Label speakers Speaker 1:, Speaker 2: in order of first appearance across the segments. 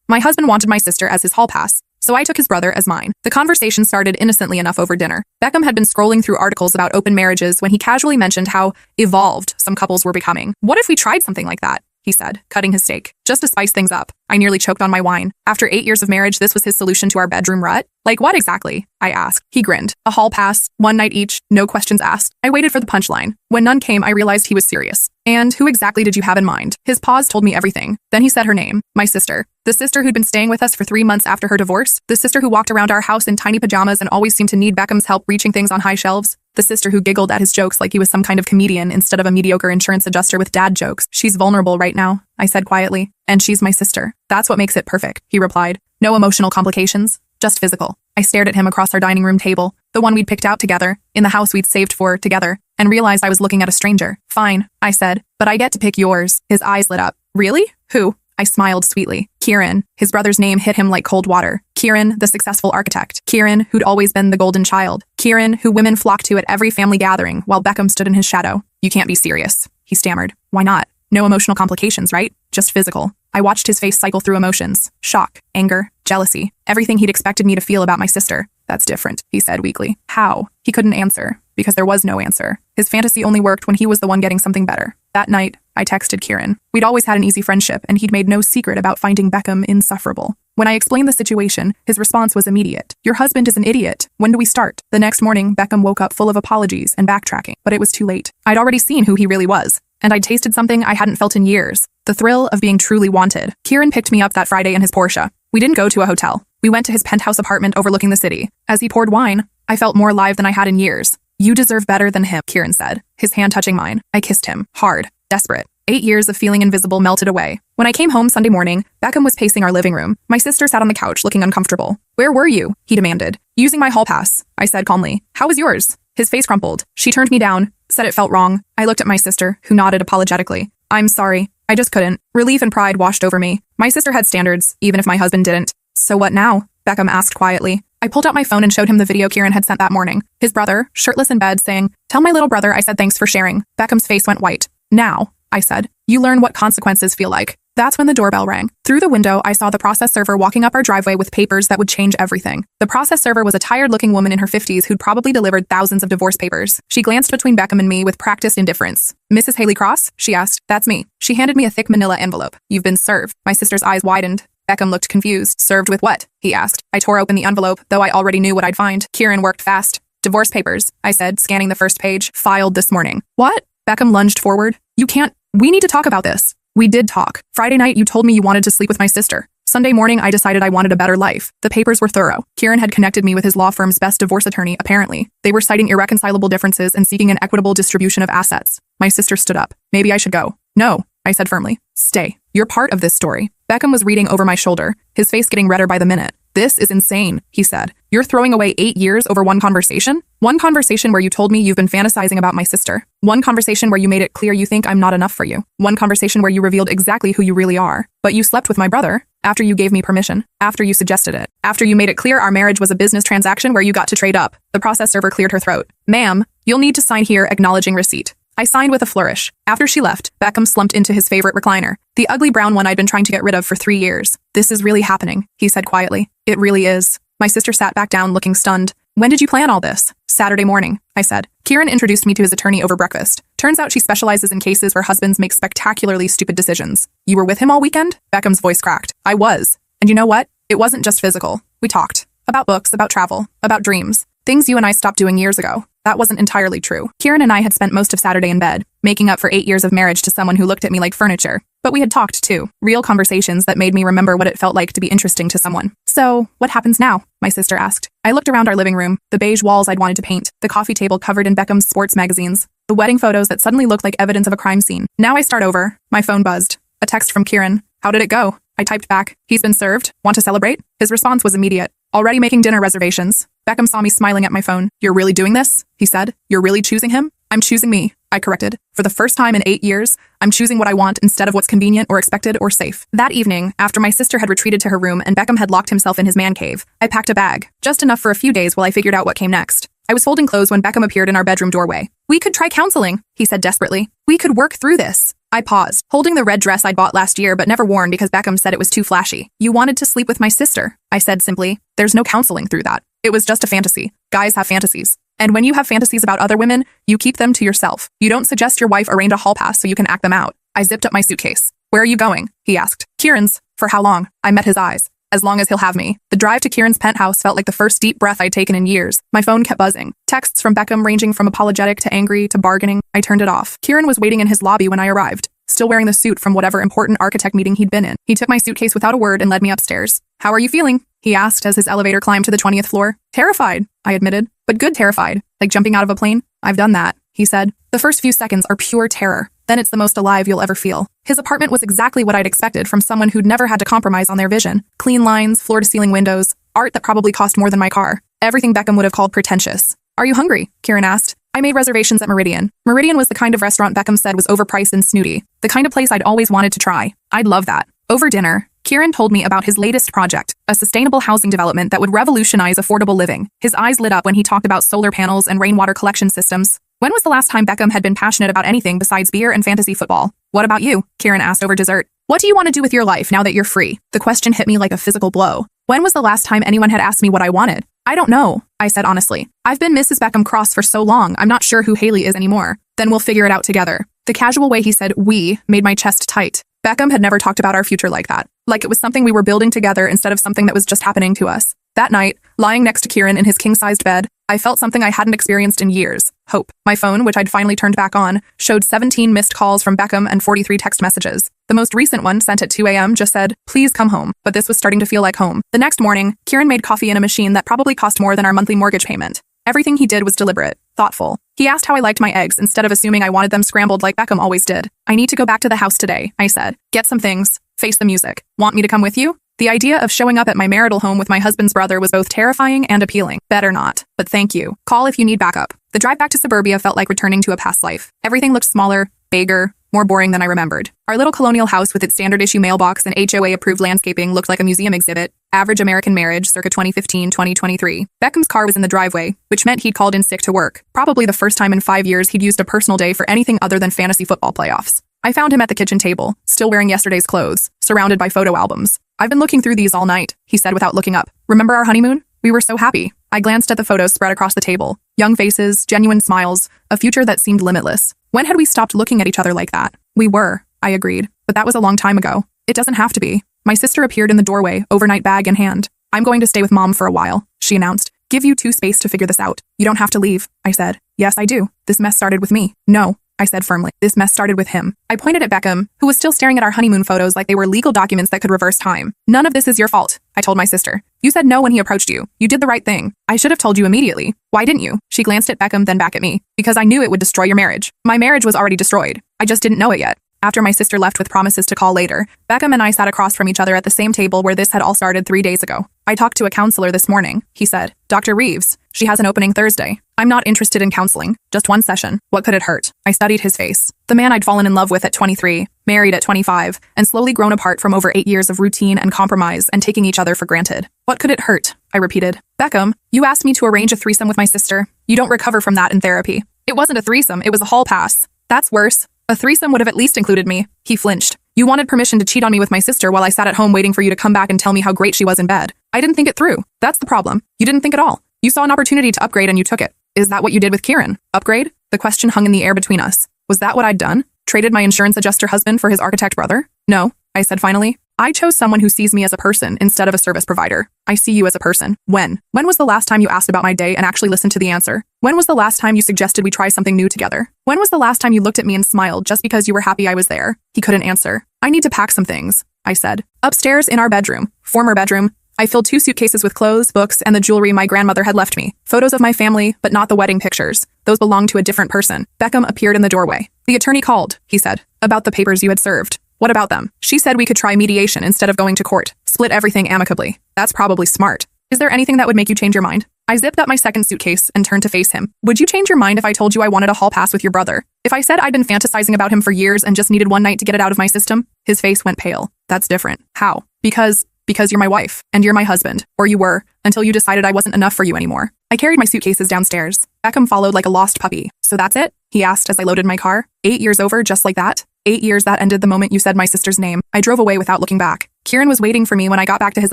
Speaker 1: My husband wanted my sister as his hall pass, so I took his brother as mine. The conversation started innocently enough over dinner. Beckham had been scrolling through articles about open marriages when he casually mentioned how evolved some couples were becoming. What if we tried something like that? He said, cutting his steak. Just to spice things up. I nearly choked on my wine. After 8 years of marriage, this was his solution to our bedroom rut? Like what exactly? I asked. He grinned. A hall pass, 1 night each, no questions asked. I waited for the punchline. When none came, I realized he was serious. And who exactly did you have in mind? His pause told me everything. Then he said her name. My sister. The sister who'd been staying with us for 3 months after her divorce. The sister who walked around our house in tiny pajamas and always seemed to need Beckham's help reaching things on high shelves. The sister who giggled at his jokes like he was some kind of comedian instead of a mediocre insurance adjuster with dad jokes. She's vulnerable right now, I said quietly. And she's my sister. That's what makes it perfect, he replied. No emotional complications, just physical. I stared at him across our dining room table, the one we'd picked out together, in the house we'd saved for together, and realized I was looking at a stranger. Fine, I said, but I get to pick yours. His eyes lit up. Really? Who? I smiled sweetly. Kieran. His brother's name hit him like cold water. Kieran, the successful architect. Kieran, who'd always been the golden child. Kieran, who women flocked to at every family gathering, while Beckham stood in his shadow. You can't be serious, he stammered. Why not? No emotional complications, right? Just physical. I watched his face cycle through emotions. Shock, anger, jealousy. Everything he'd expected me to feel about my sister. That's different, he said weakly. How? He couldn't answer, because there was no answer. His fantasy only worked when he was the one getting something better. That night, I texted Kieran. We'd always had an easy friendship, and he'd made no secret about finding Beckham insufferable. When I explained the situation, his response was immediate. Your husband is an idiot. When do we start? The next morning, Beckham woke up full of apologies and backtracking, but it was too late. I'd already seen who he really was, and I'd tasted something I hadn't felt in years. The thrill of being truly wanted. Kieran picked me up that Friday in his Porsche. We didn't go to a hotel. We went to his penthouse apartment overlooking the city. As he poured wine, I felt more alive than I had in years. You deserve better than him, Kieran said, his hand touching mine. I kissed him, hard, desperate. 8 years of feeling invisible melted away. When I came home Sunday morning, Beckham was pacing our living room. My sister sat on the couch looking uncomfortable. Where were you? He demanded. Using my hall pass, I said calmly. How was yours? His face crumpled. She turned me down, said it felt wrong. I looked at my sister, who nodded apologetically. I'm sorry. I just couldn't. Relief and pride washed over me. My sister had standards, even if my husband didn't. So what now? Beckham asked quietly. I pulled out my phone and showed him the video Kieran had sent that morning. His brother, shirtless in bed, saying, Tell my little brother I said thanks for sharing. Beckham's face went white. Now, I said, you learn what consequences feel like. That's when the doorbell rang. Through the window, I saw the process server walking up our driveway with papers that would change everything. The process server was a tired-looking woman in her 50s who'd probably delivered thousands of divorce papers. She glanced between Beckham and me with practiced indifference. Mrs. Haley Cross? She asked. That's me. She handed me a thick manila envelope. You've been served. My sister's eyes widened. Beckham looked confused. Served with what? He asked. I tore open the envelope, though I already knew what I'd find. Kieran worked fast. Divorce papers, I said, scanning the first page. Filed this morning. What? Beckham lunged forward. You can't. We need to talk about this. We did talk. Friday night, you told me you wanted to sleep with my sister. Sunday morning, I decided I wanted a better life. The papers were thorough. Kieran had connected me with his law firm's best divorce attorney, apparently. They were citing irreconcilable differences and seeking an equitable distribution of assets. My sister stood up. Maybe I should go. No, I said firmly. Stay. You're part of this story. Beckham was reading over my shoulder, his face getting redder by the minute. This is insane, he said. You're throwing away 8 years over one conversation? One conversation where you told me you've been fantasizing about my sister. One conversation where you made it clear you think I'm not enough for you. One conversation where you revealed exactly who you really are. But you slept with my brother after you gave me permission, after you suggested it, after you made it clear our marriage was a business transaction where you got to trade up. The process server cleared her throat. Ma'am, you'll need to sign here acknowledging receipt. I signed with a flourish. After she left, Beckham slumped into his favorite recliner, the ugly brown one I'd been trying to get rid of for 3 years. This is really happening, he said quietly. It really is. My sister sat back down looking stunned. When did you plan all this? Saturday morning, I said. Kieran introduced me to his attorney over breakfast. Turns out she specializes in cases where husbands make spectacularly stupid decisions. You were with him all weekend? Beckham's voice cracked. I was. And you know what? It wasn't just physical. We talked. About books, about travel, about dreams. Things you and I stopped doing years ago. That wasn't entirely true. Kieran and I had spent most of Saturday in bed, making up for 8 years of marriage to someone who looked at me like furniture. But we had talked, too. Real conversations that made me remember what it felt like to be interesting to someone. So, what happens now? My sister asked. I looked around our living room, the beige walls I'd wanted to paint, the coffee table covered in Beckham's sports magazines, the wedding photos that suddenly looked like evidence of a crime scene. Now I start over. My phone buzzed. A text from Kieran. How did it go? I typed back. He's been served. Want to celebrate? His response was immediate. Already making dinner reservations. Beckham saw me smiling at my phone. You're really doing this? He said. You're really choosing him? I'm choosing me, I corrected. For the first time in 8 years, I'm choosing what I want instead of what's convenient or expected or safe. That evening, after my sister had retreated to her room and Beckham had locked himself in his man cave, I packed a bag, just enough for a few days while I figured out what came next. I was folding clothes when Beckham appeared in our bedroom doorway. We could try counseling, he said desperately. We could work through this. I paused, holding the red dress I'd bought last year but never worn because Beckham said it was too flashy. You wanted to sleep with my sister, I said simply. There's no counseling through that. It was just a fantasy. Guys have fantasies. And when you have fantasies about other women, you keep them to yourself. You don't suggest your wife arrange a hall pass so you can act them out. I zipped up my suitcase. Where are you going? He asked. Kieran's. For how long? I met his eyes. As long as he'll have me. The drive to Kieran's penthouse felt like the first deep breath I'd taken in years. My phone kept buzzing. Texts from Beckham ranging from apologetic to angry to bargaining. I turned it off. Kieran was waiting in his lobby when I arrived, still wearing the suit from whatever important architect meeting he'd been in. He took my suitcase without a word and led me upstairs. How are you feeling? He asked as his elevator climbed to the 20th floor. Terrified, I admitted. But good terrified. Like jumping out of a plane? I've done that, he said. The first few seconds are pure terror. Then it's the most alive you'll ever feel. His apartment was exactly what I'd expected from someone who'd never had to compromise on their vision. Clean lines, floor-to-ceiling windows, art that probably cost more than my car. Everything Beckham would have called pretentious. Are you hungry? Kieran asked. I made reservations at Meridian. Meridian was the kind of restaurant Beckham said was overpriced and snooty. The kind of place I'd always wanted to try. I'd love that. Over dinner, Kieran told me about his latest project, a sustainable housing development that would revolutionize affordable living. His eyes lit up when he talked about solar panels and rainwater collection systems. When was the last time Beckham had been passionate about anything besides beer and fantasy football? What about you? Kieran asked over dessert. What do you want to do with your life now that you're free? The question hit me like a physical blow. When was the last time anyone had asked me what I wanted? I don't know, I said honestly. I've been Mrs. Beckham Cross for so long, I'm not sure who Haley is anymore. Then we'll figure it out together. The casual way he said we made my chest tight. Beckham had never talked about our future like that. Like it was something we were building together instead of something that was just happening to us. That night, lying next to Kieran in his king-sized bed, I felt something I hadn't experienced in years. Hope. My phone, which I'd finally turned back on, showed 17 missed calls from Beckham and 43 text messages. The most recent one, sent at 2 a.m., just said, please come home. But this was starting to feel like home. The next morning, Kieran made coffee in a machine that probably cost more than our monthly mortgage payment. Everything he did was deliberate, thoughtful. He asked how I liked my eggs instead of assuming I wanted them scrambled like Beckham always did. I need to go back to the house today, I said. Get some things. Face the music. Want me to come with you? The idea of showing up at my marital home with my husband's brother was both terrifying and appealing. Better not. But thank you. Call if you need backup. The drive back to suburbia felt like returning to a past life. Everything looked smaller, bigger, more boring than I remembered. Our little colonial house with its standard-issue mailbox and HOA-approved landscaping looked like a museum exhibit. Average American marriage, circa 2015-2023. Beckham's car was in the driveway, which meant he'd called in sick to work. Probably the first time in 5 years he'd used a personal day for anything other than fantasy football playoffs. I found him at the kitchen table, still wearing yesterday's clothes, surrounded by photo albums. I've been looking through these all night, he said without looking up. Remember our honeymoon? We were so happy. I glanced at the photos spread across the table. Young faces, genuine smiles, a future that seemed limitless. When had we stopped looking at each other like that? We were, I agreed, but that was a long time ago. It doesn't have to be. My sister appeared in the doorway, overnight bag in hand. I'm going to stay with Mom for a while, she announced. Give you two space to figure this out. You don't have to leave, I said. Yes, I do. This mess started with me. No, I said firmly. This mess started with him. I pointed at Beckham, who was still staring at our honeymoon photos like they were legal documents that could reverse time. None of this is your fault, I told my sister. You said no when he approached you. You did the right thing. I should have told you immediately. Why didn't you? She glanced at Beckham, then back at me. Because I knew it would destroy your marriage. My marriage was already destroyed. I just didn't know it yet. After my sister left with promises to call later, Beckham and I sat across from each other at the same table where this had all started 3 days ago. I talked to a counselor this morning, he said. Dr. Reeves. She has an opening Thursday. I'm not interested in counseling. Just one session. What could it hurt? I studied his face. The man I'd fallen in love with at 23, married at 25, and slowly grown apart from over 8 years of routine and compromise and taking each other for granted. What could it hurt? I repeated. Beckham, you asked me to arrange a threesome with my sister. You don't recover from that in therapy. It wasn't a threesome, it was a hall pass. That's worse. A threesome would have at least included me. He flinched. You wanted permission to cheat on me with my sister while I sat at home waiting for you to come back and tell me how great she was in bed. I didn't think it through. That's the problem. You didn't think at all. You saw an opportunity to upgrade and you took it. Is that what you did with Kieran? Upgrade? The question hung in the air between us. Was that what I'd done? Traded my insurance adjuster husband for his architect brother? No, I said finally. I chose someone who sees me as a person instead of a service provider. I see you as a person. When? When was the last time you asked about my day and actually listened to the answer? When was the last time you suggested we try something new together? When was the last time you looked at me and smiled just because you were happy I was there? He couldn't answer. I need to pack some things, I said. Upstairs in our bedroom, former bedroom, I filled 2 suitcases with clothes, books, and the jewelry my grandmother had left me. Photos of my family, but not the wedding pictures. Those belonged to a different person. Beckham appeared in the doorway. The attorney called, he said, about the papers you had served. What about them? She said we could try mediation instead of going to court. Split everything amicably. That's probably smart. Is there anything that would make you change your mind? I zipped up my second suitcase and turned to face him. Would you change your mind if I told you I wanted a hall pass with your brother? If I said I'd been fantasizing about him for years and just needed one night to get it out of my system? His face went pale. That's different. How? Because you're my wife, and you're my husband. Or you were, until you decided I wasn't enough for you anymore. I carried my suitcases downstairs. Beckham followed like a lost puppy. So that's it? He asked as I loaded my car. 8 years over just like that? 8 years that ended the moment you said my sister's name. I drove away without looking back. Kieran was waiting for me when I got back to his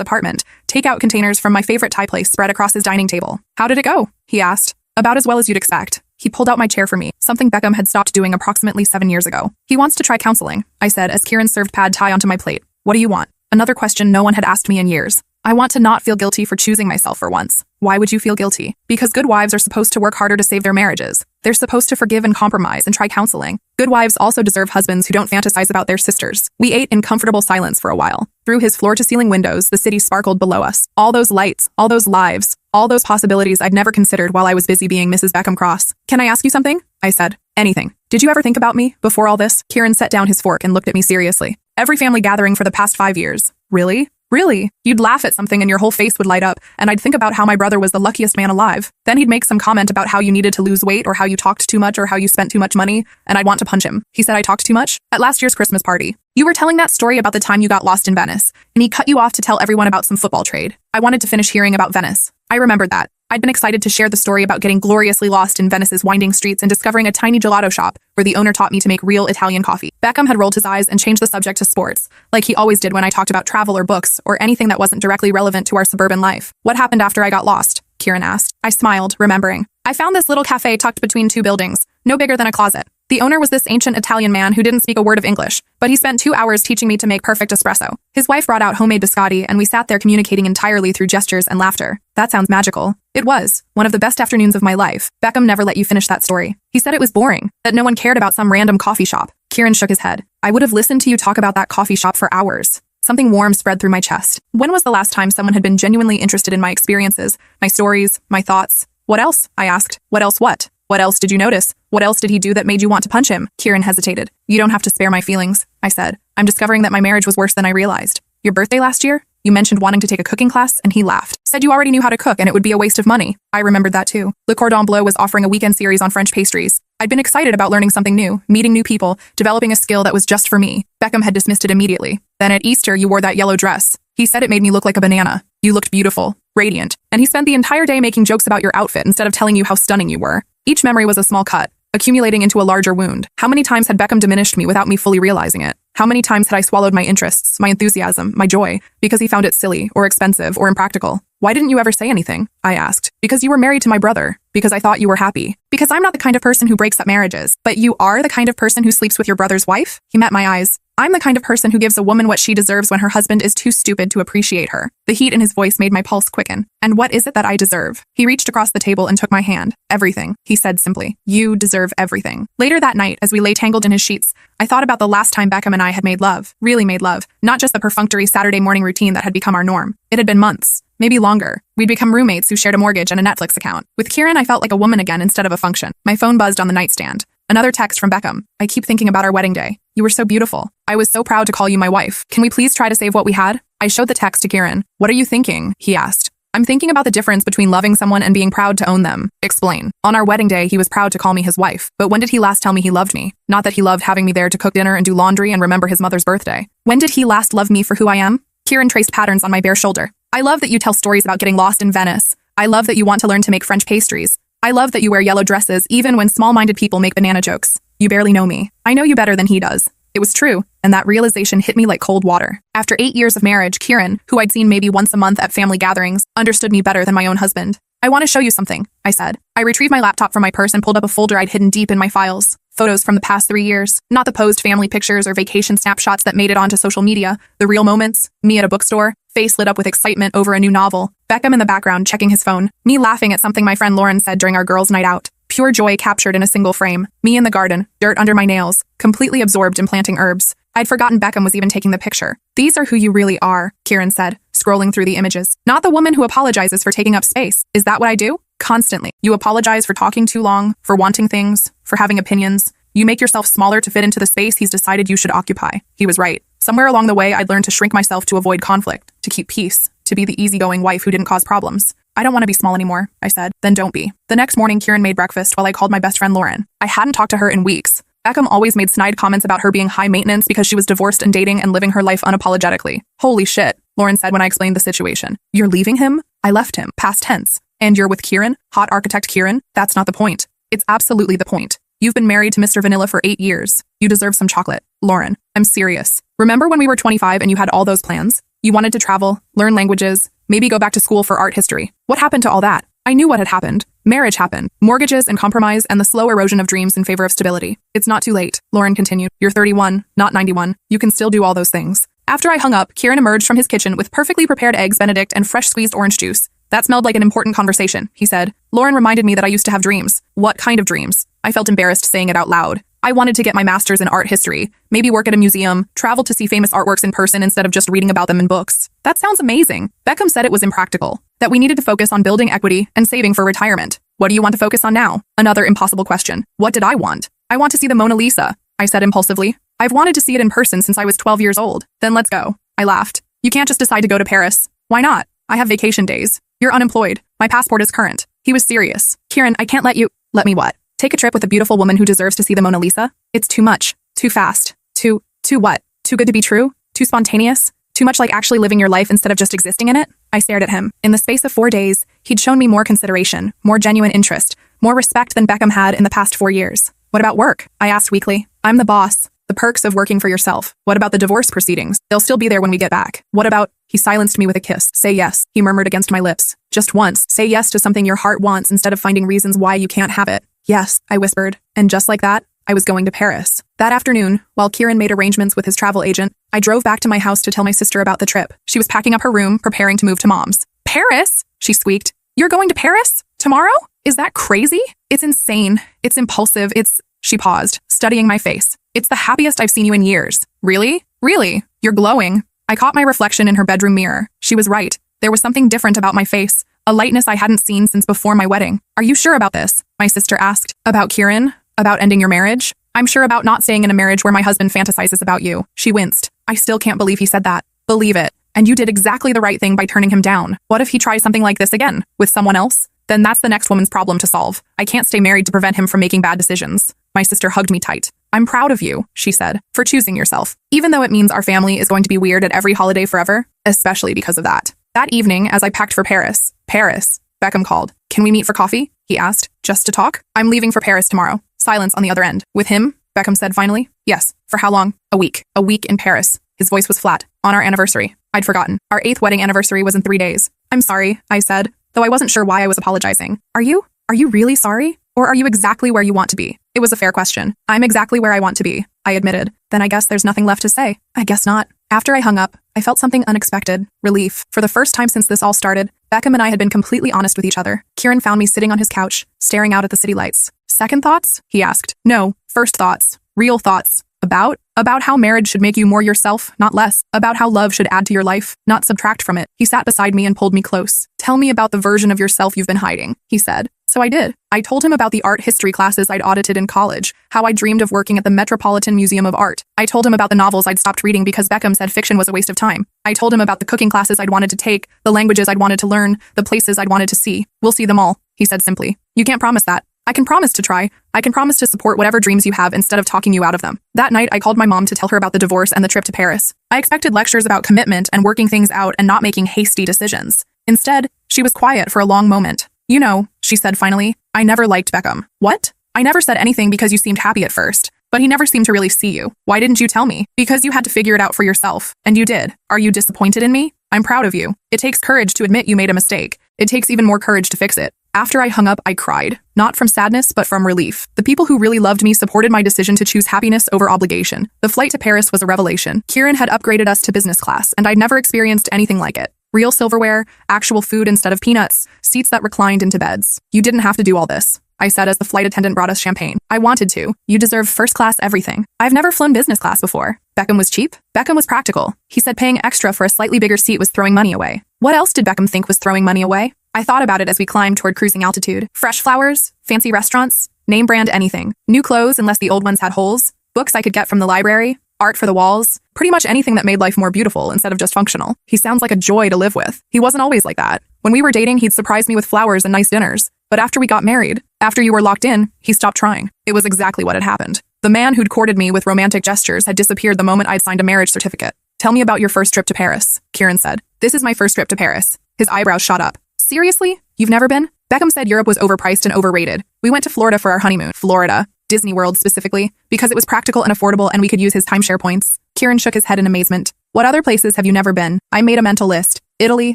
Speaker 1: apartment. Takeout containers from my favorite Thai place spread across his dining table. How did it go? He asked. About as well as you'd expect. He pulled out my chair for me, something Beckham had stopped doing approximately 7 years ago. He wants to try counseling, I said as Kieran served pad thai onto my plate. What do you want? Another question no one had asked me in years. I want to not feel guilty for choosing myself for once. Why would you feel guilty? Because good wives are supposed to work harder to save their marriages. They're supposed to forgive and compromise and try counseling. Good wives also deserve husbands who don't fantasize about their sisters. We ate in comfortable silence for a while. Through his floor-to-ceiling windows, the city sparkled below us. All those lights, all those lives, all those possibilities I'd never considered while I was busy being Mrs. Beckham Cross. Can I ask you something? I said. Anything. Did you ever think about me before all this? Kieran set down his fork and looked at me seriously. Every family gathering for the past 5 years. Really? Really? You'd laugh at something and your whole face would light up, and I'd think about how my brother was the luckiest man alive. Then he'd make some comment about how you needed to lose weight or how you talked too much or how you spent too much money, and I'd want to punch him. He said I talked too much? At last year's Christmas party. You were telling that story about the time you got lost in Venice, and he cut you off to tell everyone about some football trade. I wanted to finish hearing about Venice. I remembered that. I'd been excited to share the story about getting gloriously lost in Venice's winding streets and discovering a tiny gelato shop where the owner taught me to make real Italian coffee. Beckham had rolled his eyes and changed the subject to sports, like he always did when I talked about travel or books or anything that wasn't directly relevant to our suburban life. What happened after I got lost? Kieran asked. I smiled, remembering. I found this little cafe tucked between 2 buildings, no bigger than a closet. The owner was this ancient Italian man who didn't speak a word of English, but he spent 2 hours teaching me to make perfect espresso. His wife brought out homemade biscotti, and we sat there communicating entirely through gestures and laughter. That sounds magical. It was. One of the best afternoons of my life. Beckham never let you finish that story. He said it was boring, that no one cared about some random coffee shop. Kieran shook his head. I would have listened to you talk about that coffee shop for hours. Something warm spread through my chest. When was the last time someone had been genuinely interested in my experiences, my stories, my thoughts? What else? I asked. What else what? What else did you notice? What else did he do that made you want to punch him? Kieran hesitated. You don't have to spare my feelings, I said. I'm discovering that my marriage was worse than I realized. Your birthday last year? You mentioned wanting to take a cooking class, and he laughed. Said you already knew how to cook and it would be a waste of money. I remembered that too. Le Cordon Bleu was offering a weekend series on French pastries. I'd been excited about learning something new, meeting new people, developing a skill that was just for me. Beckham had dismissed it immediately. Then at Easter, you wore that yellow dress. He said it made me look like a banana. You looked beautiful, radiant, and he spent the entire day making jokes about your outfit instead of telling you how stunning you were. Each memory was a small cut, accumulating into a larger wound. How many times had Beckham diminished me without me fully realizing it? How many times had I swallowed my interests, my enthusiasm, my joy, because he found it silly or expensive or impractical? Why didn't you ever say anything? I asked. Because you were married to my brother. Because I thought you were happy. Because I'm not the kind of person who breaks up marriages. But you are the kind of person who sleeps with your brother's wife? He met my eyes. I'm the kind of person who gives a woman what she deserves when her husband is too stupid to appreciate her. The heat in his voice made my pulse quicken. And what is it that I deserve? He reached across the table and took my hand. Everything, he said simply. You deserve everything. Later that night, as we lay tangled in his sheets, I thought about the last time Beckham and I had made love. Really made love. Not just the perfunctory Saturday morning routine that had become our norm. It had been months. Maybe longer. We'd become roommates who shared a mortgage and a Netflix account. With Kieran, I felt like a woman again instead of a function. My phone buzzed on the nightstand. Another text from Beckham. I keep thinking about our wedding day. You were so beautiful. I was so proud to call you my wife. Can we please try to save what we had? I showed the text to Kieran. What are you thinking? He asked. I'm thinking about the difference between loving someone and being proud to own them. Explain. On our wedding day, he was proud to call me his wife. But when did he last tell me he loved me? Not that he loved having me there to cook dinner and do laundry and remember his mother's birthday. When did he last love me for who I am? Kieran traced patterns on my bare shoulder. I love that you tell stories about getting lost in Venice. I love that you want to learn to make French pastries. I love that you wear yellow dresses even when small-minded people make banana jokes. You barely know me. I know you better than he does. It was true, and that realization hit me like cold water. After 8 years of marriage, Kieran, who I'd seen maybe once a month at family gatherings, understood me better than my own husband. I want to show you something, I said. I retrieved my laptop from my purse and pulled up a folder I'd hidden deep in my files. Photos from the past 3 years. Not the posed family pictures or vacation snapshots that made it onto social media. The real moments. Me at a bookstore, face lit up with excitement over a new novel. Beckham in the background checking his phone. Me laughing at something my friend Lauren said during our girls' night out. Pure joy captured in a single frame. Me in the garden, dirt under my nails, completely absorbed in planting herbs. I'd forgotten Beckham was even taking the picture. These are who you really are, Kieran said, scrolling through the images. Not the woman who apologizes for taking up space. Is that what I do? Constantly. You apologize for talking too long, for wanting things, for having opinions. You make yourself smaller to fit into the space he's decided you should occupy. He was right. Somewhere along the way, I'd learned to shrink myself to avoid conflict, to keep peace, to be the easygoing wife who didn't cause problems. I don't want to be small anymore, I said. Then don't be. The next morning, Kieran made breakfast while I called my best friend Lauren. I hadn't talked to her in weeks. Beckham always made snide comments about her being high maintenance because she was divorced and dating and living her life unapologetically. Holy shit, Lauren said when I explained the situation. You're leaving him? I left him, past tense. And you're with Kieran? Hot architect Kieran? That's not the point. It's absolutely the point. You've been married to Mr. Vanilla for 8 years. You deserve some chocolate. Lauren, I'm serious. Remember when we were 25 and you had all those plans? You wanted to travel, learn languages, maybe go back to school for art history. What happened to all that? I knew what had happened. Marriage happened. Mortgages and compromise and the slow erosion of dreams in favor of stability. It's not too late, Lauren continued. You're 31, not 91. You can still do all those things. After I hung up, Kieran emerged from his kitchen with perfectly prepared eggs Benedict and fresh squeezed orange juice. That smelled like an important conversation, he said. Lauren reminded me that I used to have dreams. What kind of dreams? I felt embarrassed saying it out loud. I wanted to get my master's in art history, maybe work at a museum, travel to see famous artworks in person instead of just reading about them in books. That sounds amazing. Beckham said it was impractical, that we needed to focus on building equity and saving for retirement. What do you want to focus on now? Another impossible question. What did I want? I want to see the Mona Lisa, I said impulsively. I've wanted to see it in person since I was 12 years old. Then let's go. I laughed. You can't just decide to go to Paris. Why not? I have vacation days. You're unemployed. My passport is current. He was serious. Kieran, I can't let you— Let me what? Take a trip with a beautiful woman who deserves to see the Mona Lisa? It's too much. Too fast. Too what? Too good to be true? Too spontaneous? Too much like actually living your life instead of just existing in it? I stared at him. In the space of 4 days, he'd shown me more consideration, more genuine interest, more respect than Beckham had in the past 4 years. What about work? I asked weakly. I'm the boss. The perks of working for yourself. What about the divorce proceedings? They'll still be there when we get back. What about— He silenced me with a kiss. Say yes, he murmured against my lips. Just once. Say yes to something your heart wants instead of finding reasons why you can't have it. Yes, I whispered. And just like that, I was going to Paris. That afternoon, while Kieran made arrangements with his travel agent, I drove back to my house to tell my sister about the trip. She was packing up her room, preparing to move to Mom's. Paris? She squeaked. You're going to Paris? Tomorrow? Is that crazy? It's insane. It's impulsive. She paused, studying my face. It's the happiest I've seen you in years. Really? Really? You're glowing. I caught my reflection in her bedroom mirror. She was right. There was something different about my face, a lightness I hadn't seen since before my wedding. Are you sure about this? My sister asked. About Kieran? About ending your marriage? I'm sure about not staying in a marriage where my husband fantasizes about you. She winced. I still can't believe he said that. Believe it. And you did exactly the right thing by turning him down. What if he tries something like this again? With someone else? Then that's the next woman's problem to solve. I can't stay married to prevent him from making bad decisions. My sister hugged me tight. I'm proud of you, she said, for choosing yourself. Even though it means our family is going to be weird at every holiday forever, especially because of that. That evening, as I packed for Paris, Beckham called. Can we meet for coffee? He asked. Just to talk? I'm leaving for Paris tomorrow. Silence on the other end. With him? Beckham said finally. Yes. For how long? A week. A week in Paris. His voice was flat. On our anniversary. I'd forgotten. Our 8th wedding anniversary was in 3 days. I'm sorry, I said, though I wasn't sure why I was apologizing. Are you really sorry? Or are you exactly where you want to be? It was a fair question. I'm exactly where I want to be, I admitted. Then I guess there's nothing left to say. I guess not. After I hung up, I felt something unexpected. Relief. For the first time since this all started, Beckham and I had been completely honest with each other. Kieran found me sitting on his couch, staring out at the city lights. Second thoughts? He asked. No, first thoughts. Real thoughts. About how marriage should make you more yourself, not less. About how love should add to your life, not subtract from it. He sat beside me and pulled me close. Tell me about the version of yourself you've been hiding, he said. So I did. I told him about the art history classes I'd audited in college, how I dreamed of working at the Metropolitan Museum of Art. I told him about the novels I'd stopped reading because Beckham said fiction was a waste of time. I told him about the cooking classes I'd wanted to take, the languages I'd wanted to learn, the places I'd wanted to see. We'll see them all, he said simply. You can't promise that. I can promise to try. I can promise to support whatever dreams you have instead of talking you out of them. That night, I called my mom to tell her about the divorce and the trip to Paris. I expected lectures about commitment and working things out and not making hasty decisions. Instead, she was quiet for a long moment. You know, she said finally, I never liked Beckham. What? I never said anything because you seemed happy at first. But he never seemed to really see you. Why didn't you tell me? Because you had to figure it out for yourself. And you did. Are you disappointed in me? I'm proud of you. It takes courage to admit you made a mistake. It takes even more courage to fix it. After I hung up, I cried. Not from sadness, but from relief. The people who really loved me supported my decision to choose happiness over obligation. The flight to Paris was a revelation. Kieran had upgraded us to business class, and I'd never experienced anything like it. Real silverware, actual food instead of peanuts, seats that reclined into beds. You didn't have to do all this, I said as the flight attendant brought us champagne. I wanted to. You deserve first-class everything. I've never flown business class before. Beckham was cheap? Beckham was practical. He said paying extra for a slightly bigger seat was throwing money away. What else did Beckham think was throwing money away? I thought about it as we climbed toward cruising altitude. Fresh flowers, fancy restaurants, name brand anything. New clothes unless the old ones had holes, books I could get from the library, art for the walls, pretty much anything that made life more beautiful instead of just functional. He sounds like a joy to live with. He wasn't always like that. When we were dating, he'd surprise me with flowers and nice dinners. But after we got married, after you were locked in, he stopped trying. It was exactly what had happened. The man who'd courted me with romantic gestures had disappeared the moment I'd signed a marriage certificate. Tell me about your first trip to Paris, Kieran said. This is my first trip to Paris. His eyebrows shot up. Seriously? You've never been? Beckham said Europe was overpriced and overrated. We went to Florida for our honeymoon. Florida. Disney World specifically, because it was practical and affordable and we could use his timeshare points. Kieran shook his head in amazement. What other places have you never been? I made a mental list. Italy,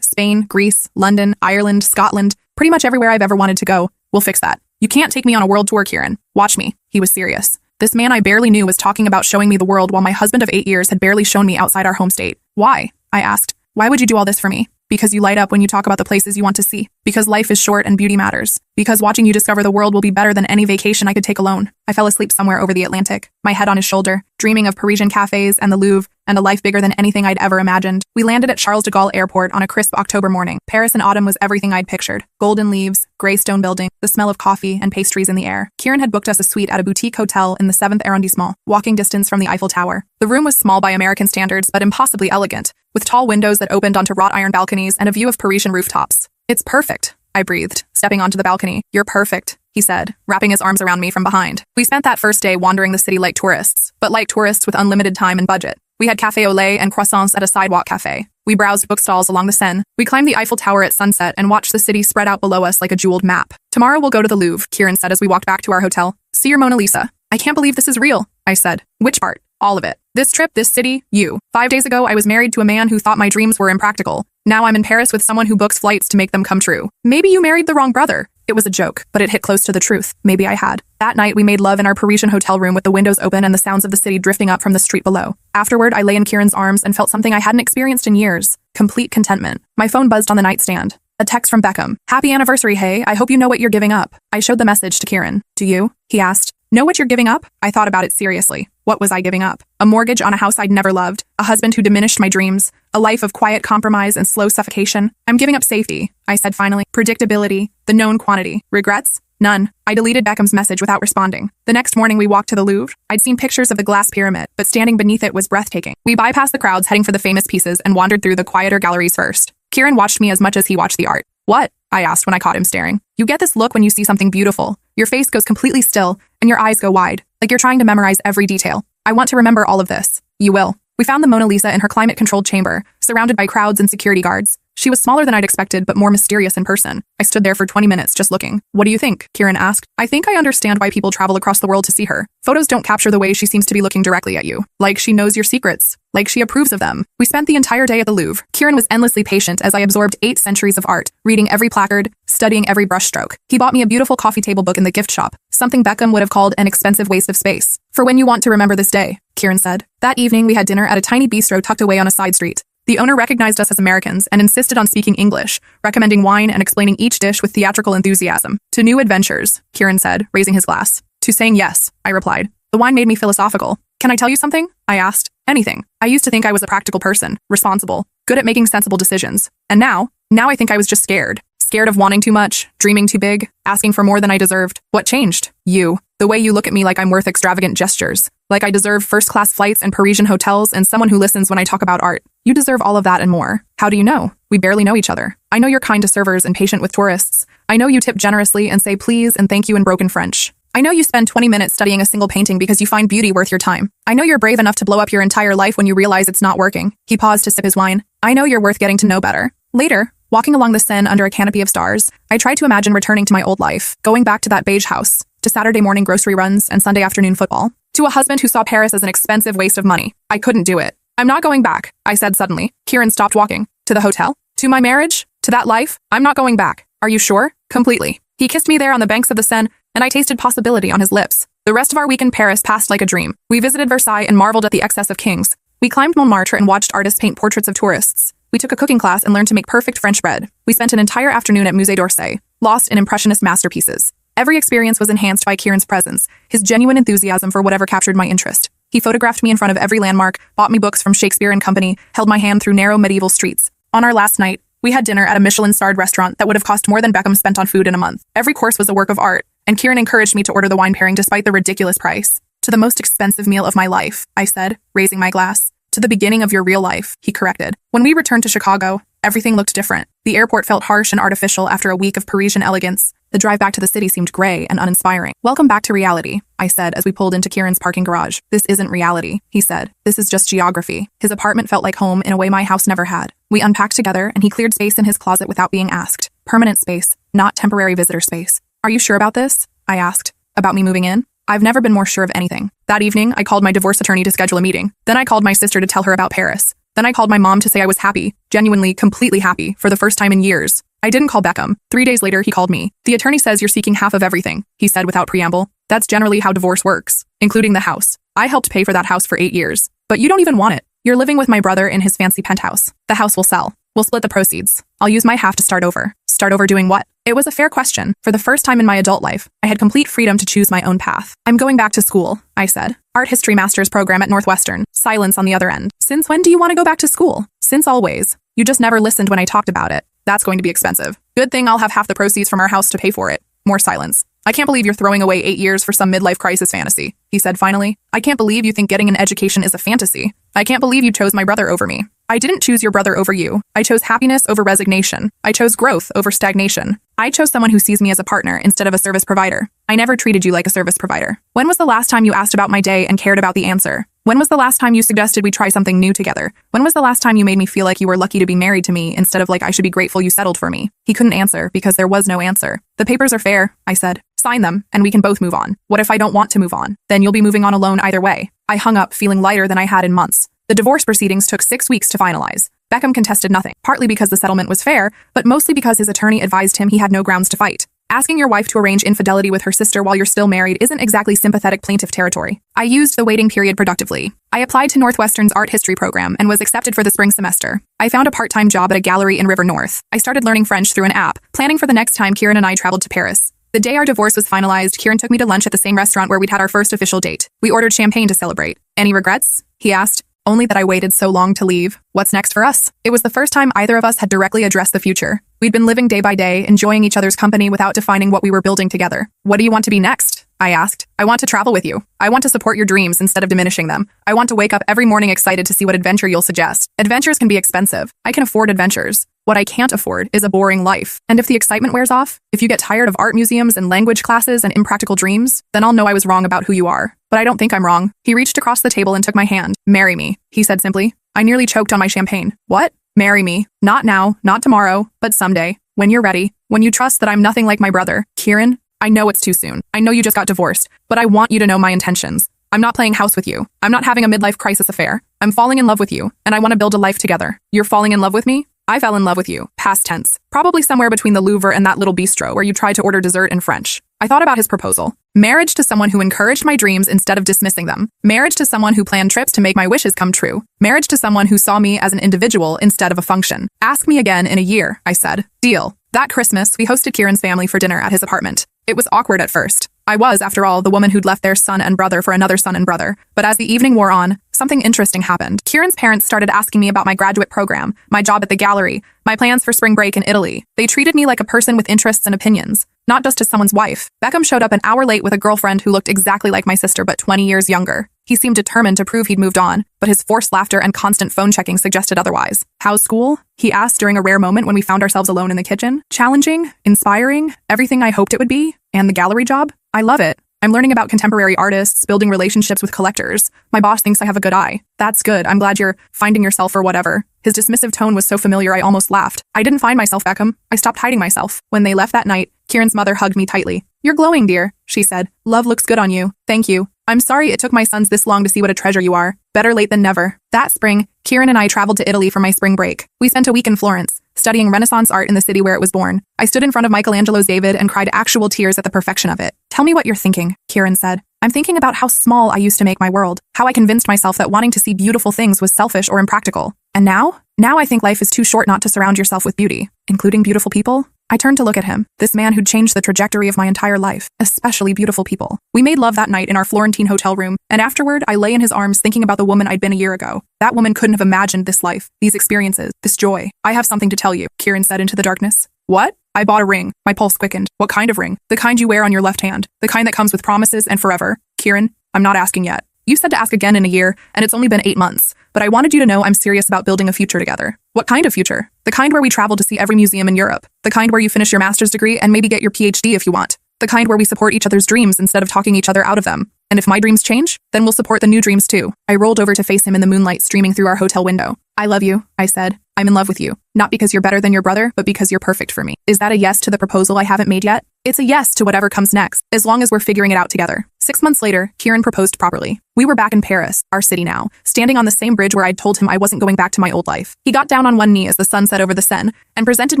Speaker 1: Spain, Greece, London, Ireland, Scotland, pretty much everywhere I've ever wanted to go. We'll fix that. You can't take me on a world tour, Kieran. Watch me. He was serious. This man I barely knew was talking about showing me the world while my husband of 8 years had barely shown me outside our home state. Why? I asked. Why would you do all this for me? Because you light up when you talk about the places you want to see. Because life is short and beauty matters. Because watching you discover the world will be better than any vacation I could take alone. I fell asleep somewhere over the Atlantic, my head on his shoulder, dreaming of Parisian cafes and the Louvre, and a life bigger than anything I'd ever imagined. We landed at Charles de Gaulle Airport on a crisp October morning. Paris in autumn was everything I'd pictured. Golden leaves, gray stone building, the smell of coffee and pastries in the air. Kieran had booked us a suite at a boutique hotel in the 7th arrondissement, walking distance from the Eiffel Tower. The room was small by American standards, but impossibly elegant, with tall windows that opened onto wrought iron balconies and a view of Parisian rooftops. It's perfect, I breathed, stepping onto the balcony. You're perfect, he said, wrapping his arms around me from behind. We spent that first day wandering the city like tourists, but like tourists with unlimited time and budget. We had café au lait and croissants at a sidewalk cafe. We browsed bookstalls along the Seine. We climbed the Eiffel Tower at sunset and watched the city spread out below us like a jeweled map. Tomorrow we'll go to the Louvre, Kieran said as we walked back to our hotel. See your Mona Lisa. I can't believe this is real, I said. Which part? All of it. This trip, this city, you. 5 days ago, I was married to a man who thought my dreams were impractical. Now I'm in Paris with someone who books flights to make them come true. Maybe you married the wrong brother. It was a joke, but it hit close to the truth. Maybe I had. That night, we made love in our Parisian hotel room with the windows open and the sounds of the city drifting up from the street below. Afterward, I lay in Kieran's arms and felt something I hadn't experienced in years. Complete contentment. My phone buzzed on the nightstand. A text from Beckham. Happy anniversary, hey. I hope you know what you're giving up. I showed the message to Kieran. Do you? He asked. Know what you're giving up? I thought about it seriously. What was I giving up? A mortgage on a house I'd never loved, a husband who diminished my dreams, a life of quiet compromise and slow suffocation. I'm giving up safety, I said finally. Predictability, the known quantity. Regrets? None. I deleted Beckham's message without responding. The next morning we walked to the Louvre. I'd seen pictures of the glass pyramid, but standing beneath it was breathtaking. We bypassed the crowds heading for the famous pieces and wandered through the quieter galleries first. Kieran watched me as much as he watched the art. What? I asked when I caught him staring. You get this look when you see something beautiful. Your face goes completely still, and your eyes go wide, like you're trying to memorize every detail. I want to remember all of this. You will. We found the Mona Lisa in her climate-controlled chamber, surrounded by crowds and security guards. She was smaller than I'd expected, but more mysterious in person. I stood there for 20 minutes just looking. What do you think? Kieran asked. I think I understand why people travel across the world to see her. Photos don't capture the way she seems to be looking directly at you. Like she knows your secrets. Like she approves of them. We spent the entire day at the Louvre. Kieran was endlessly patient as I absorbed 8 centuries of art, reading every placard, studying every brushstroke. He bought me a beautiful coffee table book in the gift shop, something Beckham would have called an expensive waste of space. For when you want to remember this day, Kieran said. That evening we had dinner at a tiny bistro tucked away on a side street. The owner recognized us as Americans and insisted on speaking English, recommending wine and explaining each dish with theatrical enthusiasm. To new adventures, Kieran said, raising his glass. To saying yes, I replied. The wine made me philosophical. Can I tell you something? I asked. Anything. I used to think I was a practical person, responsible, good at making sensible decisions. And now I think I was just scared. Scared of wanting too much, dreaming too big, asking for more than I deserved. What changed? You. The way you look at me like I'm worth extravagant gestures. Like I deserve first-class flights and Parisian hotels and someone who listens when I talk about art. You deserve all of that and more. How do you know? We barely know each other. I know you're kind to servers and patient with tourists. I know you tip generously and say please and thank you in broken French. I know you spend 20 minutes studying a single painting because you find beauty worth your time. I know you're brave enough to blow up your entire life when you realize it's not working. He paused to sip his wine. I know you're worth getting to know better. Later, walking along the Seine under a canopy of stars, I tried to imagine returning to my old life, going back to that beige house, to Saturday morning grocery runs and Sunday afternoon football, to a husband who saw Paris as an expensive waste of money. I couldn't do it. I'm not going back, I said suddenly. Kieran stopped walking. To the hotel? To my marriage? To that life? I'm not going back. Are you sure? Completely. He kissed me there on the banks of the Seine, and I tasted possibility on his lips. The rest of our week in Paris passed like a dream. We visited Versailles and marveled at the excess of kings. We climbed Montmartre and watched artists paint portraits of tourists. We took a cooking class and learned to make perfect French bread. We spent an entire afternoon at Musée d'Orsay, lost in impressionist masterpieces. Every experience was enhanced by Kieran's presence, his genuine enthusiasm for whatever captured my interest. He photographed me in front of every landmark, bought me books from Shakespeare and Company, held my hand through narrow medieval streets. On our last night, we had dinner at a Michelin-starred restaurant that would have cost more than Beckham spent on food in a month. Every course was a work of art, and Kieran encouraged me to order the wine pairing despite the ridiculous price. To the most expensive meal of my life, I said, raising my glass. To the beginning of your real life, he corrected. When we returned to Chicago, everything looked different. The airport felt harsh and artificial after a week of Parisian elegance. The drive back to the city seemed gray and uninspiring. Welcome back to reality, I said as we pulled into Kieran's parking garage. This isn't reality, he said. This is just geography. His apartment felt like home in a way my house never had. We unpacked together and he cleared space in his closet without being asked. Permanent space, not temporary visitor space. Are you sure about this? I asked. About me moving in? I've never been more sure of anything. That evening, I called my divorce attorney to schedule a meeting. Then I called my sister to tell her about Paris. Then I called my mom to say I was happy, genuinely, completely happy, for the first time in years. I didn't call Beckham. 3 days later, he called me. The attorney says you're seeking half of everything, he said without preamble. That's generally how divorce works, including the house. I helped pay for that house for 8 years. But you don't even want it. You're living with my brother in his fancy penthouse. The house will sell. We'll split the proceeds. I'll use my half to start over. Start over doing what? It was a fair question. For the first time in my adult life, I had complete freedom to choose my own path. I'm going back to school, I said. Art history master's program at Northwestern. Silence on the other end. Since when do you want to go back to school? Since always. You just never listened when I talked about it. That's going to be expensive. Good thing I'll have half the proceeds from our house to pay for it. More silence. I can't believe you're throwing away 8 years for some midlife crisis fantasy, he said finally. I can't believe you think getting an education is a fantasy. I can't believe you chose my brother over me. I didn't choose your brother over you. I chose happiness over resignation. I chose growth over stagnation. I chose someone who sees me as a partner instead of a service provider. I never treated you like a service provider. When was the last time you asked about my day and cared about the answer? When was the last time you suggested we try something new together? When was the last time you made me feel like you were lucky to be married to me instead of like I should be grateful you settled for me? He couldn't answer because there was no answer. The papers are fair, I said. Sign them, and we can both move on. What if I don't want to move on? Then you'll be moving on alone either way. I hung up, feeling lighter than I had in months. The divorce proceedings took 6 weeks to finalize. Beckham contested nothing, partly because the settlement was fair, but mostly because his attorney advised him he had no grounds to fight. Asking your wife to arrange infidelity with her sister while you're still married isn't exactly sympathetic plaintiff territory. I used the waiting period productively. I applied to Northwestern's art history program and was accepted for the spring semester. I found a part-time job at a gallery in River North. I started learning French through an app, planning for the next time Kieran and I traveled to Paris. The day our divorce was finalized, Kieran took me to lunch at the same restaurant where we'd had our first official date. We ordered champagne to celebrate. Any regrets? He asked. Only that I waited so long to leave. What's next for us? It was the first time either of us had directly addressed the future. We'd been living day by day, enjoying each other's company without defining what we were building together. What do you want to be next? I asked. I want to travel with you. I want to support your dreams instead of diminishing them. I want to wake up every morning excited to see what adventure you'll suggest. Adventures can be expensive. I can afford adventures. What I can't afford is a boring life. And if the excitement wears off, if you get tired of art museums and language classes and impractical dreams, then I'll know I was wrong about who you are. But I don't think I'm wrong. He reached across the table and took my hand. Marry me, he said simply. I nearly choked on my champagne. What? Marry me. Not now, not tomorrow, but someday. When you're ready. When you trust that I'm nothing like my brother. Kieran, I know it's too soon. I know you just got divorced, but I want you to know my intentions. I'm not playing house with you. I'm not having a midlife crisis affair. I'm falling in love with you, and I want to build a life together. You're falling in love with me? I fell in love with you. Past tense. Probably somewhere between the Louvre and that little bistro where you tried to order dessert in French. I thought about his proposal. Marriage to someone who encouraged my dreams instead of dismissing them. Marriage to someone who planned trips to make my wishes come true. Marriage to someone who saw me as an individual instead of a function. Ask me again in a year, I said. Deal. That Christmas, we hosted Kieran's family for dinner at his apartment. It was awkward at first. I was, after all, the woman who'd left their son and brother for another son and brother. But as the evening wore on, something interesting happened. Kieran's parents started asking me about my graduate program, my job at the gallery, my plans for spring break in Italy. They treated me like a person with interests and opinions, not just as someone's wife. Beckham showed up an hour late with a girlfriend who looked exactly like my sister but 20 years younger. He seemed determined to prove he'd moved on, but his forced laughter and constant phone checking suggested otherwise. How's school? He asked during a rare moment when we found ourselves alone in the kitchen. Challenging, inspiring, everything I hoped it would be. And the gallery job? I love it. I'm learning about contemporary artists, building relationships with collectors. My boss thinks I have a good eye. That's good. I'm glad you're finding yourself or whatever. His dismissive tone was so familiar I almost laughed. I didn't find myself, Beckham. I stopped hiding myself. When they left that night, Kieran's mother hugged me tightly. You're glowing, dear, she said. Love looks good on you. Thank you. I'm sorry it took my sons this long to see what a treasure you are. Better late than never. That spring, Kieran and I traveled to Italy for my spring break. We spent a week in Florence, studying Renaissance art in the city where it was born. I stood in front of Michelangelo's David and cried actual tears at the perfection of it. Tell me what you're thinking, Kieran said. I'm thinking about how small I used to make my world, how I convinced myself that wanting to see beautiful things was selfish or impractical. And now? Now I think life is too short not to surround yourself with beauty, including beautiful people. I turned to look at him, this man who'd changed the trajectory of my entire life, especially beautiful people. We made love that night in our Florentine hotel room, and afterward, I lay in his arms thinking about the woman I'd been a year ago. That woman couldn't have imagined this life, these experiences, this joy. I have something to tell you, Kieran said into the darkness. What? I bought a ring. My pulse quickened. What kind of ring? The kind you wear on your left hand. The kind that comes with promises and forever. Kieran, I'm not asking yet. You said to ask again in a year, and it's only been 8 months. But I wanted you to know I'm serious about building a future together. What kind of future? The kind where we travel to see every museum in Europe. The kind where you finish your master's degree and maybe get your PhD if you want. The kind where we support each other's dreams instead of talking each other out of them. And if my dreams change, then we'll support the new dreams too. I rolled over to face him in the moonlight streaming through our hotel window. I love you, I said. I'm in love with you. Not because you're better than your brother, but because you're perfect for me. Is that a yes to the proposal I haven't made yet? It's a yes to whatever comes next, as long as we're figuring it out together. 6 months later, Kieran proposed properly. We were back in Paris, our city now, standing on the same bridge where I'd told him I wasn't going back to my old life. He got down on one knee as the sun set over the Seine and presented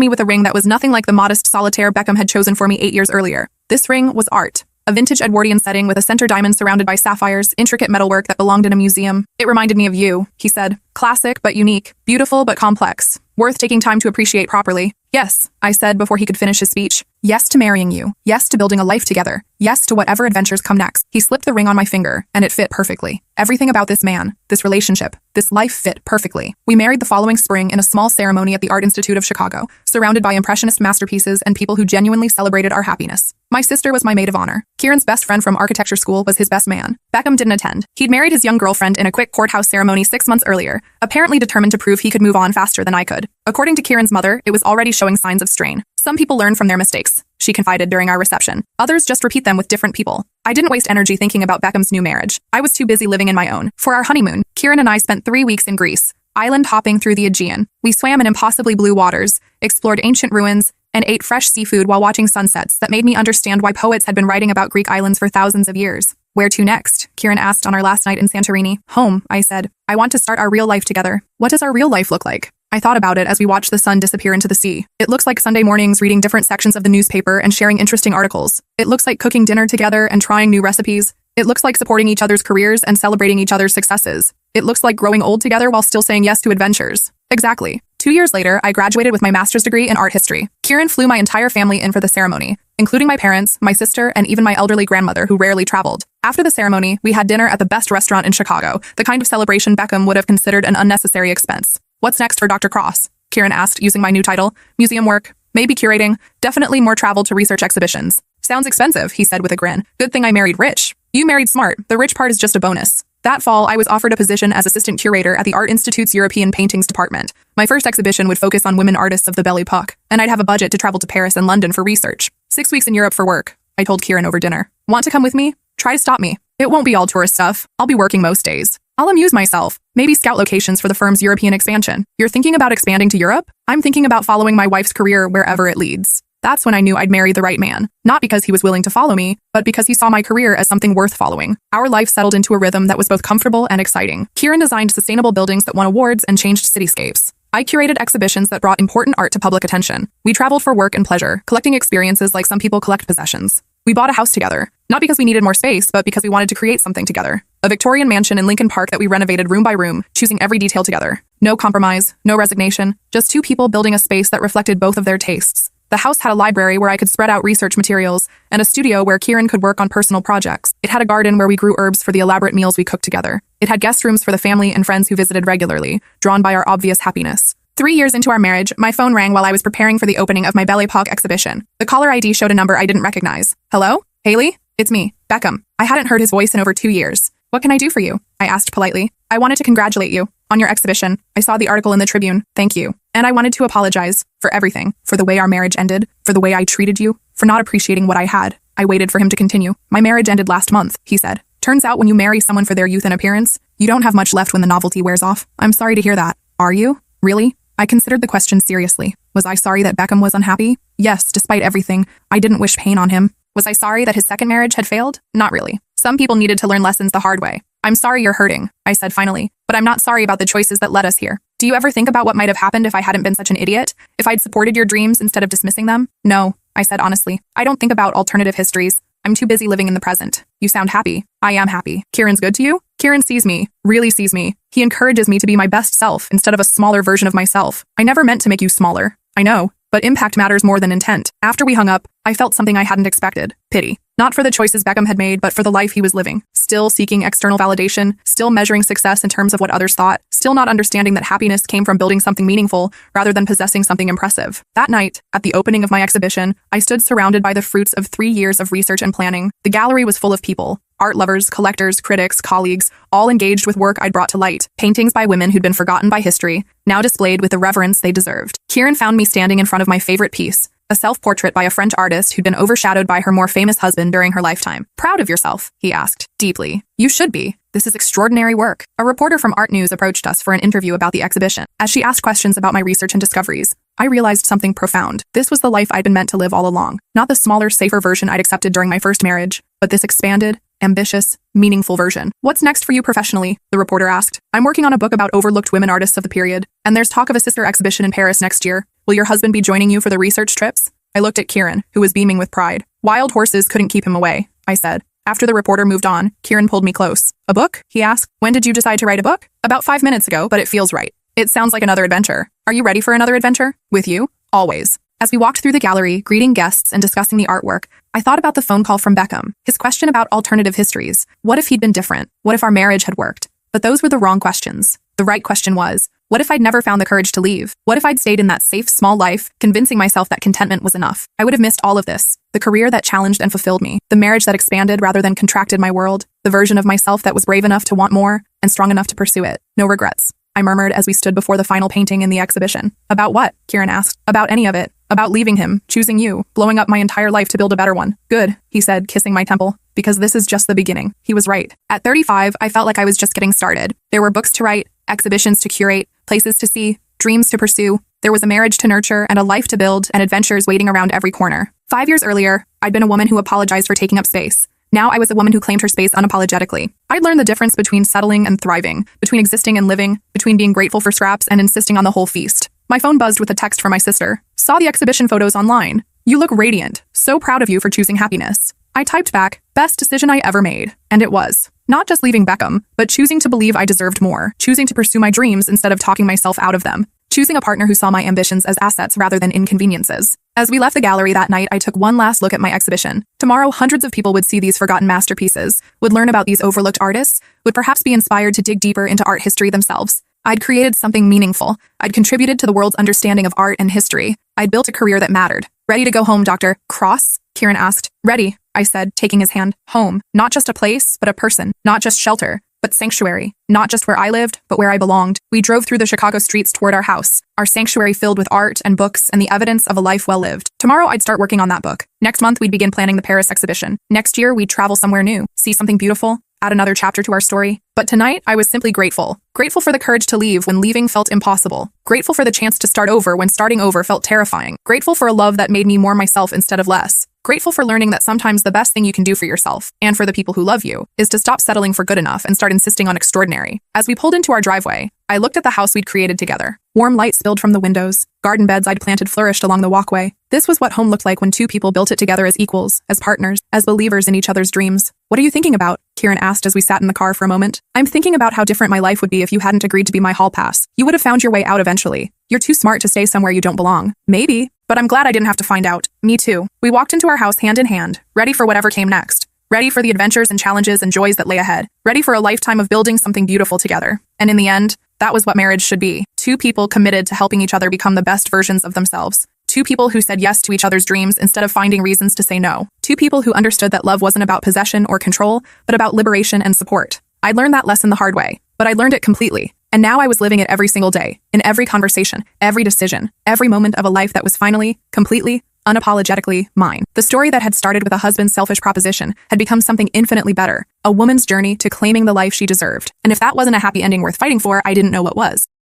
Speaker 1: me with a ring that was nothing like the modest solitaire Beckham had chosen for me 8 years earlier. This ring was art. A vintage Edwardian setting with a center diamond surrounded by sapphires, intricate metalwork that belonged in a museum. It reminded me of you, he said. Classic but unique, beautiful but complex, worth taking time to appreciate properly. Yes, I said before he could finish his speech. Yes to marrying you. Yes to building a life together. Yes to whatever adventures come next. He slipped the ring on my finger, and it fit perfectly. Everything about this man, this relationship, this life fit perfectly. We married the following spring in a small ceremony at the Art Institute of Chicago, surrounded by impressionist masterpieces and people who genuinely celebrated our happiness. My sister was my maid of honor. Kieran's best friend from architecture school was his best man. Beckham didn't attend. He'd married his young girlfriend in a quick courthouse ceremony 6 months earlier, apparently determined to prove he could move on faster than I could. According to Kieran's mother, it was already showing signs of strain. Some people learn from their mistakes, she confided during our reception. Others just repeat them with different people. I didn't waste energy thinking about Beckham's new marriage. I was too busy living in my own. For our honeymoon, Kieran and I spent 3 weeks in Greece, island hopping through the Aegean. We swam in impossibly blue waters, explored ancient ruins, and ate fresh seafood while watching sunsets that made me understand why poets had been writing about Greek islands for thousands of years. Where to next? Kieran asked on our last night in Santorini. Home, I said. I want to start our real life together. What does our real life look like? I thought about it as we watched the sun disappear into the sea. It looks like Sunday mornings reading different sections of the newspaper and sharing interesting articles. It looks like cooking dinner together and trying new recipes. It looks like supporting each other's careers and celebrating each other's successes. It looks like growing old together while still saying yes to adventures. Exactly. 2 years later, I graduated with my master's degree in art history. Kieran flew my entire family in for the ceremony, including my parents, my sister, and even my elderly grandmother who rarely traveled. After the ceremony, we had dinner at the best restaurant in Chicago, the kind of celebration Beckham would have considered an unnecessary expense. What's next for Dr. Cross? Kieran asked, using my new title. Museum work, maybe curating, definitely more travel to research exhibitions. Sounds expensive, he said with a grin. Good thing I married rich. You married smart. The rich part is just a bonus. That fall, I was offered a position as assistant curator at the Art Institute's European Paintings department. My first exhibition would focus on women artists of the Belle Epoque, and I'd have a budget to travel to Paris and London for research. 6 weeks in Europe for work, I told Kieran over dinner. Want to come with me? Try to stop me. It won't be all tourist stuff. I'll be working most days. I'll amuse myself. Maybe scout locations for the firm's European expansion. You're thinking about expanding to Europe? I'm thinking about following my wife's career wherever it leads. That's when I knew I'd marry the right man. Not because he was willing to follow me, but because he saw my career as something worth following. Our life settled into a rhythm that was both comfortable and exciting. Kieran designed sustainable buildings that won awards and changed cityscapes. I curated exhibitions that brought important art to public attention. We traveled for work and pleasure, collecting experiences like some people collect possessions. We bought a house together, not because we needed more space, but because we wanted to create something together. A Victorian mansion in Lincoln Park that we renovated room by room, choosing every detail together. No compromise, no resignation, just two people building a space that reflected both of their tastes. The house had a library where I could spread out research materials, and a studio where Kieran could work on personal projects. It had a garden where we grew herbs for the elaborate meals we cooked together. It had guest rooms for the family and friends who visited regularly, drawn by our obvious happiness. 3 years into our marriage, my phone rang while I was preparing for the opening of my Belle Epoque exhibition. The caller ID showed a number I didn't recognize. Hello? Haley? It's me, Beckham. I hadn't heard his voice in over 2 years. What can I do for you? I asked politely. I wanted to congratulate you on your exhibition. I saw the article in the Tribune. Thank you. And I wanted to apologize for everything, for the way our marriage ended, for the way I treated you, for not appreciating what I had. I waited for him to continue. My marriage ended last month, he said. Turns out when you marry someone for their youth and appearance, you don't have much left when the novelty wears off. I'm sorry to hear that. Are you? Really? I considered the question seriously. Was I sorry that Beckham was unhappy? Yes, despite everything. I didn't wish pain on him. Was I sorry that his second marriage had failed? Not really. Some people needed to learn lessons the hard way. I'm sorry you're hurting, I said finally, but I'm not sorry about the choices that led us here. Do you ever think about what might have happened if I hadn't been such an idiot? If I'd supported your dreams instead of dismissing them? No, I said honestly. I don't think about alternative histories. I'm too busy living in the present. You sound happy. I am happy. Kieran's good to you? Kieran sees me, really sees me. He encourages me to be my best self instead of a smaller version of myself. I never meant to make you smaller. I know. But impact matters more than intent. After we hung up, I felt something I hadn't expected. Pity. Not for the choices Beckham had made, but for the life he was living. Still seeking external validation, still measuring success in terms of what others thought, still not understanding that happiness came from building something meaningful rather than possessing something impressive. That night, at the opening of my exhibition, I stood surrounded by the fruits of 3 years of research and planning. The gallery was full of people. Art lovers, collectors, critics, colleagues, all engaged with work I'd brought to light. Paintings by women who'd been forgotten by history, now displayed with the reverence they deserved. Kieran found me standing in front of my favorite piece, a self-portrait by a French artist who'd been overshadowed by her more famous husband during her lifetime. Proud of yourself? He asked, deeply. You should be. This is extraordinary work. A reporter from Art News approached us for an interview about the exhibition. As she asked questions about my research and discoveries, I realized something profound. This was the life I'd been meant to live all along. Not the smaller, safer version I'd accepted during my first marriage, but this expanded, ambitious, meaningful version. What's next for you professionally? The reporter asked. I'm working on a book about overlooked women artists of the period, and there's talk of a sister exhibition in Paris next year. Will your husband be joining you for the research trips? I looked at Kieran, who was beaming with pride. Wild horses couldn't keep him away, I said. After the reporter moved on, Kieran pulled me close. A book? He asked. When did you decide to write a book? About 5 minutes ago, but it feels right. It sounds like another adventure. Are you ready for another adventure? With you? Always. As we walked through the gallery, greeting guests and discussing the artwork, I thought about the phone call from Beckham, his question about alternative histories. What if he'd been different? What if our marriage had worked? But those were the wrong questions. The right question was, what if I'd never found the courage to leave? What if I'd stayed in that safe, small life, convincing myself that contentment was enough? I would have missed all of this. The career that challenged and fulfilled me. The marriage that expanded rather than contracted my world. The version of myself that was brave enough to want more and strong enough to pursue it. No regrets. I murmured as we stood before the final painting in the exhibition. About what? Kieran asked. About any of it. About leaving him, choosing you, blowing up my entire life to build a better one. Good, he said, kissing my temple. Because this is just the beginning. He was right. At 35, I felt like I was just getting started. There were books to write, exhibitions to curate, places to see, dreams to pursue. There was a marriage to nurture and a life to build and adventures waiting around every corner. 5 years earlier, I'd been a woman who apologized for taking up space. Now I was a woman who claimed her space unapologetically. I'd learned the difference between settling and thriving, between existing and living, between being grateful for scraps and insisting on the whole feast. My phone buzzed with a text from my sister. Saw the exhibition photos online. You look radiant. So proud of you for choosing happiness. I typed back, best decision I ever made. And it was. Not just leaving Beckham, but choosing to believe I deserved more, choosing to pursue my dreams instead of talking myself out of them, choosing a partner who saw my ambitions as assets rather than inconveniences. As we left the gallery that night, I took one last look at my exhibition. Tomorrow, hundreds of people would see these forgotten masterpieces, would learn about these overlooked artists, would perhaps be inspired to dig deeper into art history themselves. I'd created something meaningful. I'd contributed to the world's understanding of art and history. I'd built a career that mattered. Ready to go home, Dr. Cross? Kieran asked. Ready, I said, taking his hand. Home. Not just a place, but a person. Not just shelter, but sanctuary. Not just where I lived, but where I belonged. We drove through the Chicago streets toward our house, our sanctuary filled with art and books and the evidence of a life well lived. Tomorrow, I'd start working on that book. Next month, we'd begin planning the Paris exhibition. Next year, we'd travel somewhere new, see something beautiful, add another chapter to our story. But tonight, I was simply grateful. Grateful for the courage to leave when leaving felt impossible. Grateful for the chance to start over when starting over felt terrifying. Grateful for a love that made me more myself instead of less. Grateful for learning that sometimes the best thing you can do for yourself, and for the people who love you, is to stop settling for good enough and start insisting on extraordinary. As we pulled into our driveway, I looked at the house we'd created together. Warm light spilled from the windows. Garden beds I'd planted flourished along the walkway. This was what home looked like when two people built it together as equals, as partners, as believers in each other's dreams. What are you thinking about? Kieran asked as we sat in the car for a moment. I'm thinking about how different my life would be if you hadn't agreed to be my hall pass. You would have found your way out eventually. You're too smart to stay somewhere you don't belong. Maybe. But I'm glad I didn't have to find out. Me too. We walked into our house hand in hand, ready for whatever came next. Ready for the adventures and challenges and joys that lay ahead. Ready for a lifetime of building something beautiful together. And in the end, that was what marriage should be. Two people committed to helping each other become the best versions of themselves. Two people who said yes to each other's dreams instead of finding reasons to say no. Two people who understood that love wasn't about possession or control, but about liberation and support. I learned that lesson the hard way, but I learned it completely. And now I was living it every single day, in every conversation, every decision, every moment of a life that was finally, completely, unapologetically mine. The story that had started with a husband's selfish proposition had become something infinitely better, a woman's journey to claiming the life she deserved. And if that wasn't a happy ending worth fighting for, I didn't know what was.